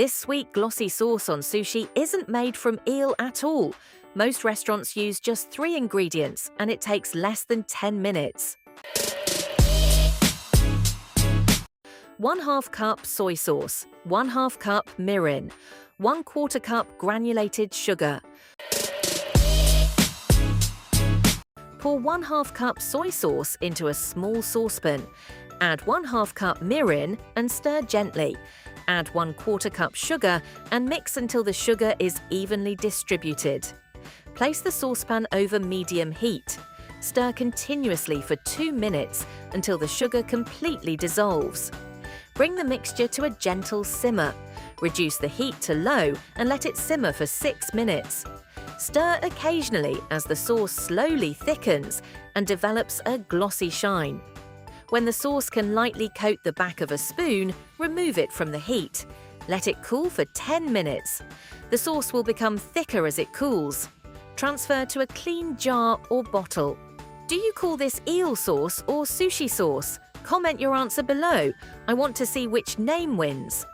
This sweet glossy sauce on sushi isn't made from eel at all. Most restaurants use just 3 ingredients and it takes less than 10 minutes. 1/2 cup soy sauce, 1/2 cup mirin, 1/4 cup granulated sugar. Pour 1/2 cup soy sauce into a small saucepan. Add 1/2 cup mirin and stir gently. Add 1/4 cup sugar and mix until the sugar is evenly distributed. Place the saucepan over medium heat. Stir continuously for 2 minutes until the sugar completely dissolves. Bring the mixture to a gentle simmer. Reduce the heat to low and let it simmer for 6 minutes. Stir occasionally as the sauce slowly thickens and develops a glossy shine. When the sauce can lightly coat the back of a spoon, remove it from the heat. Let it cool for 10 minutes. The sauce will become thicker as it cools. Transfer to a clean jar or bottle. Do you call this eel sauce or sushi sauce? Comment your answer below. I want to see which name wins.